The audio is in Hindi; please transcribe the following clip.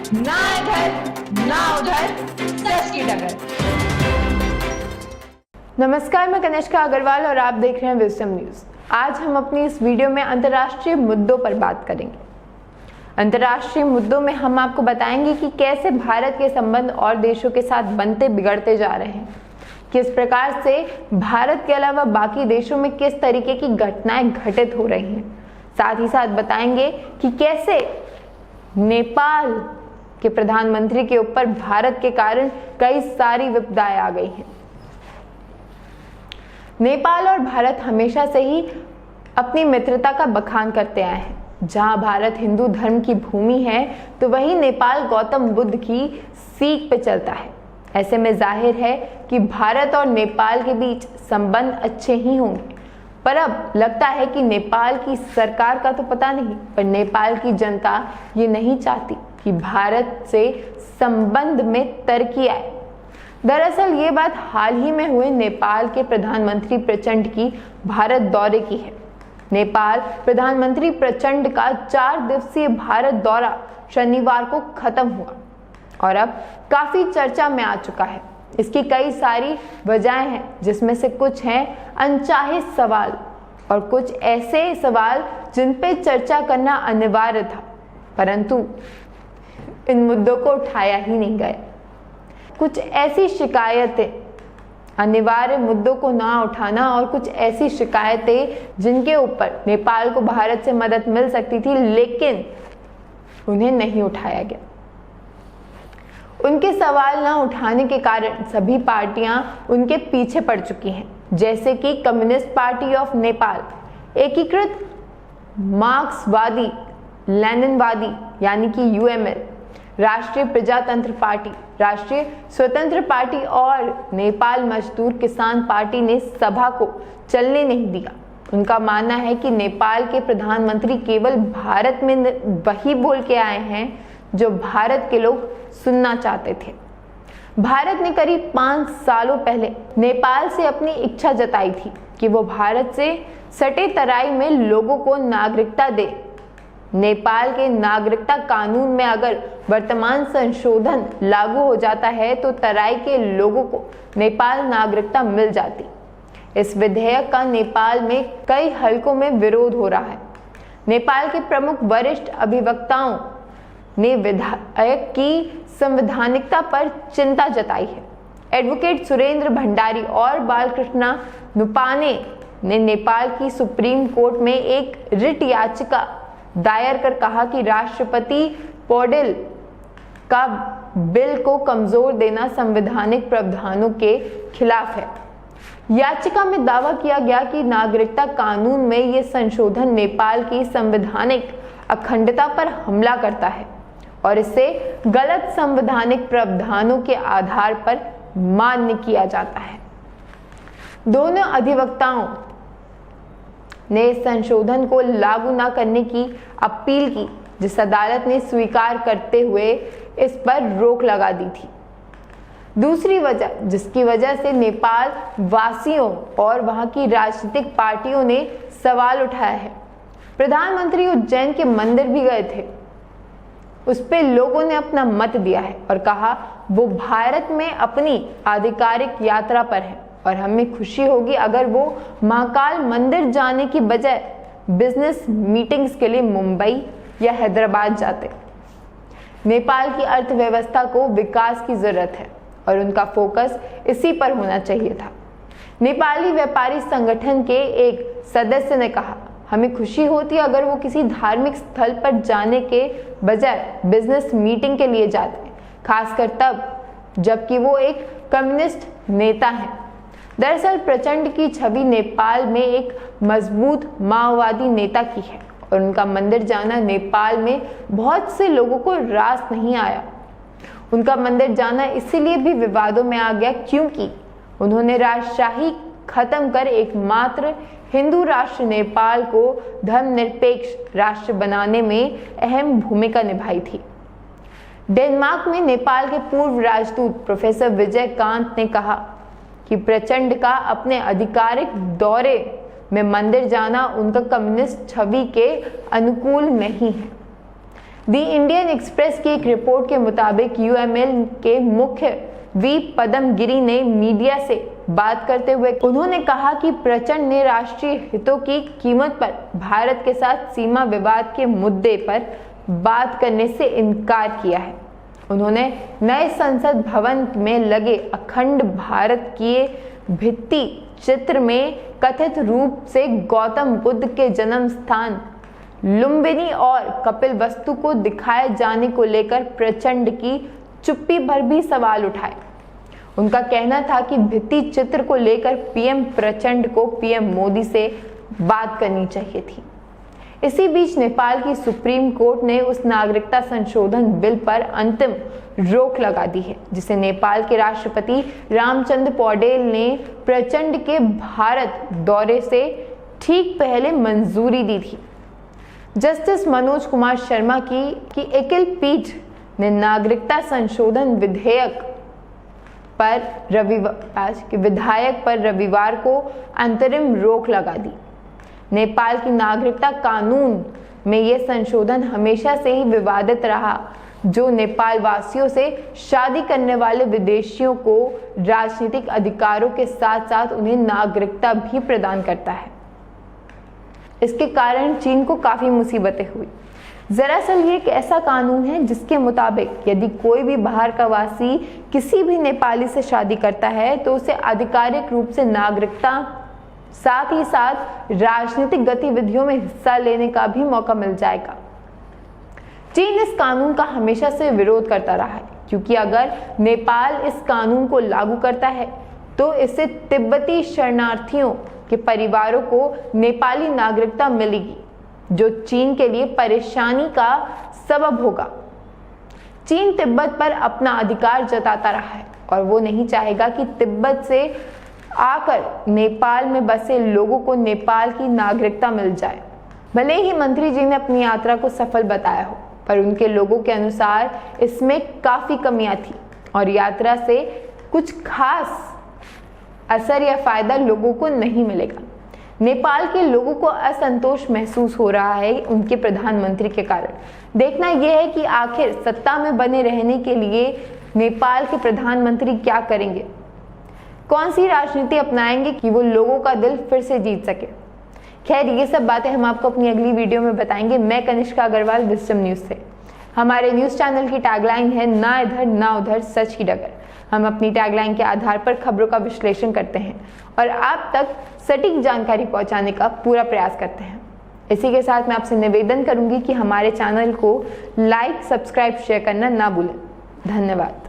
ना इधर ना उधर, सच की डगर। नमस्कार, मैं कनिष्का अग्रवाल और आप देख रहे हैं विजडम न्यूज। आज हम अपनी इस वीडियो में अंतर्राष्ट्रीय मुद्दों पर बात करेंगे। अंतर्राष्ट्रीय मुद्दों में हम आपको बताएंगे कि कैसे भारत के संबंध और देशों के साथ बनते बिगड़ते जा रहे हैं, किस प्रकार से भारत के अलावा बाकी देशों में किस तरीके की घटनाएं घटित हो रही हैं। साथ ही साथ बताएंगे कि कैसे नेपाल के प्रधानमंत्री के ऊपर भारत के कारण कई सारी विपदाएं आ गई हैं। नेपाल और भारत हमेशा से ही अपनी मित्रता का बखान करते आए हैं। जहां भारत हिंदू धर्म की भूमि है तो वहीं नेपाल गौतम बुद्ध की सीख पे चलता है। ऐसे में जाहिर है कि भारत और नेपाल के बीच संबंध अच्छे ही होंगे, पर अब लगता है कि नेपाल की सरकार का तो पता नहीं, पर नेपाल की जनता ये नहीं चाहती कि भारत से संबंध में तरक्की आए। दरअसल ये बात हाल ही में हुए नेपाल के प्रधानमंत्री प्रचंड की भारत दौरे की है। नेपाल प्रधानमंत्री प्रचंड का 4 दिवसीय भारत दौरा शनिवार को खत्म हुआ और अब काफी चर्चा में आ चुका है। इसकी कई सारी वजहें हैं, जिसमें से कुछ हैं अनचाहे सवाल और कुछ ऐसे सवाल जिन पे चर्चा करना अनिवार्य था, परंतु इन मुद्दों को उठाया ही नहीं गया। कुछ ऐसी शिकायतें, अनिवार्य मुद्दों को ना उठाना और कुछ ऐसी शिकायतें जिनके ऊपर नेपाल को भारत से मदद मिल सकती थी लेकिन उन्हें नहीं उठाया गया। उनके सवाल ना उठाने के कारण सभी पार्टियां उनके पीछे पड़ चुकी हैं, जैसे कि कम्युनिस्ट पार्टी ऑफ नेपाल, एकीकृत मार्क्सवादी लेनिनवादी यानी कि यूएमएल, राष्ट्रीय प्रजातंत्र पार्टी, राष्ट्रीय स्वतंत्र पार्टी और नेपाल मजदूर किसान पार्टी ने सभा को चलने नहीं दिया। उनका मानना है कि नेपाल के प्रधानमंत्री केवल भारत में वही बोल के आए हैं जो भारत के लोग सुनना चाहते थे। भारत ने करीब 5 सालों पहले नेपाल से अपनी इच्छा जताई थी कि वो भारत से सटे तराई में लोगों को नागरिकता दे। नेपाल के नागरिकता कानून में अगर वर्तमान संशोधन लागू हो जाता है तो तराई के लोगों को नेपाल नागरिकता मिल जाती। इस विधेयक का नेपाल में कई हलकों में विरोध हो रहा है। नेपाल के प्रमुख वरिष्ठ अधिवक्ताओं ने विधेयक की संवैधानिकता पर चिंता जताई है। एडवोकेट सुरेंद्र भंडारी और बालकृष्ण नुपाने ने नेपाल की सुप्रीम कोर्ट में एक रिट याचिका दायर कर कहा कि राष्ट्रपति पौडेल का बिल को कमजोर देना संवैधानिक प्रावधानों के खिलाफ है। याचिका में दावा किया गया कि नागरिकता कानून में यह संशोधन नेपाल की संवैधानिक अखंडता पर हमला करता है और इसे गलत संवैधानिक प्रावधानों के आधार पर मान्य किया जाता है। दोनों अधिवक्ताओं ने इस संशोधन को लागू न करने की अपील की, जिस अदालत ने स्वीकार करते हुए इस पर रोक लगा दी थी। दूसरी वजह जिसकी वजह से नेपाल वासियों और वहां की राजनीतिक पार्टियों ने सवाल उठाया है, प्रधानमंत्री उज्जैन के मंदिर भी गए थे, उस पे लोगों ने अपना मत दिया है और कहा वो भारत में अपनी आधिकारिक यात्रा पर है और हमें खुशी होगी अगर वो महाकाल मंदिर जाने की बजाय बिजनेस मीटिंग्स के लिए मुंबई या हैदराबाद जाते। नेपाल की अर्थव्यवस्था को विकास की जरूरत है और उनका फोकस इसी पर होना चाहिए था। नेपाली व्यापारी संगठन के एक सदस्य ने कहा, हमें खुशी होती अगर वो किसी धार्मिक स्थल पर जाने के बजाय बिजनेस मीटिंग के लिए जाते, खासकर तब जबकि वो एक कम्युनिस्ट नेता हैं। दरअसल प्रचंड की छवि नेपाल में एक मजबूत माओवादी नेता की है और उनका मंदिर जाना नेपाल में बहुत से लोगों को रास नहीं आया। उनका मंदिर जाना इसीलिए भी विवादों में आ गया क्योंकि उन्होंने राजशाही खत्म कर एकमात्र हिंदू राष्ट्र नेपाल को धर्मनिरपेक्ष राष्ट्र बनाने में अहम भूमिका निभाई थी। डेनमार्क में नेपाल के पूर्व राजदूत प्रोफेसर विजय कांत ने कहा कि प्रचंड का अपने आधिकारिक दौरे में मंदिर जाना उनका कम्युनिस्ट छवि के अनुकूल नहीं है। दी इंडियन एक्सप्रेस की एक रिपोर्ट के मुताबिक यूएमएल के मुख्य वी पदमगिरी ने मीडिया से बात करते हुए उन्होंने कहा कि प्रचंड ने राष्ट्रीय हितों की कीमत पर भारत के साथ सीमा विवाद के मुद्दे पर बात करने से इनकार किया है। उन्होंने नए संसद भवन में लगे अखंड भारत के भित्ति चित्र में कथित रूप से गौतम बुद्ध के जन्म स्थान लुम्बिनी और कपिलवस्तु को दिखाए जाने को लेकर प्रचंड की चुप्पी पर भी सवाल उठाए। उनका कहना था कि भित्ति चित्र को लेकर पीएम प्रचंड को पीएम मोदी से बात करनी चाहिए थी। इसी बीच नेपाल की सुप्रीम कोर्ट ने उस नागरिकता संशोधन बिल पर अंतिम रोक लगा दी है जिसे नेपाल के राष्ट्रपति रामचंद्र पौडेल ने प्रचंड के भारत दौरे से ठीक पहले मंजूरी दी थी। जस्टिस मनोज कुमार शर्मा की एकल पीठ ने नागरिकता संशोधन विधेयक पर रविवार को अंतरिम रोक लगा दी। नेपाल की नागरिकता कानून में यह संशोधन हमेशा से ही विवादित रहा, जो नेपाल वासियों से शादी करने वाले विदेशियों को राजनीतिक अधिकारों के साथ साथ उन्हें नागरिकता भी प्रदान करता है। इसके कारण चीन को काफी मुसीबतें हुई। दरअसल ये एक ऐसा कानून है जिसके मुताबिक यदि कोई भी बाहर का वासी किसी भी नेपाली से शादी करता है तो उसे आधिकारिक रूप से नागरिकता साथ ही साथ राजनीतिक गतिविधियों में हिस्सा लेने का भी मौका मिल जाएगा। चीन इस कानून का हमेशा से विरोध करता रहा है क्योंकि अगर नेपाल इस कानून को लागू करता है तो इससे तिब्बती शरणार्थियों के परिवारों को नेपाली नागरिकता मिलेगी, जो चीन के लिए परेशानी का सबब होगा। चीन तिब्बत पर अपना अधिकार जताता रहा है और वो नहीं चाहेगा कि तिब्बत से आकर नेपाल में बसे लोगों को नेपाल की नागरिकता मिल जाए। भले ही मंत्री जी ने अपनी यात्रा को सफल बताया हो, पर उनके लोगों के अनुसार इसमें काफी कमियां थी और यात्रा से कुछ खास असर या फायदा लोगों को नहीं मिलेगा। नेपाल के लोगों को असंतोष महसूस हो रहा है उनके प्रधानमंत्री के कारण। देखना यह है कि आखिर सत्ता में बने रहने के लिए नेपाल के प्रधानमंत्री क्या करेंगे, कौन सी राजनीति अपनाएंगे कि वो लोगों का दिल फिर से जीत सके। खैर, ये सब बातें हम आपको अपनी अगली वीडियो में बताएंगे। मैं कनिष्का अग्रवाल, विजडम न्यूज से। हमारे न्यूज चैनल की टैगलाइन है ना इधर ना उधर, सच की डगर। हम अपनी टैगलाइन के आधार पर खबरों का विश्लेषण करते हैं और आप तक सटीक जानकारी पहुंचाने का पूरा प्रयास करते हैं। इसी के साथ मैं आपसे निवेदन करूंगी कि हमारे चैनल को लाइक, सब्सक्राइब, शेयर करना ना भूलें। धन्यवाद।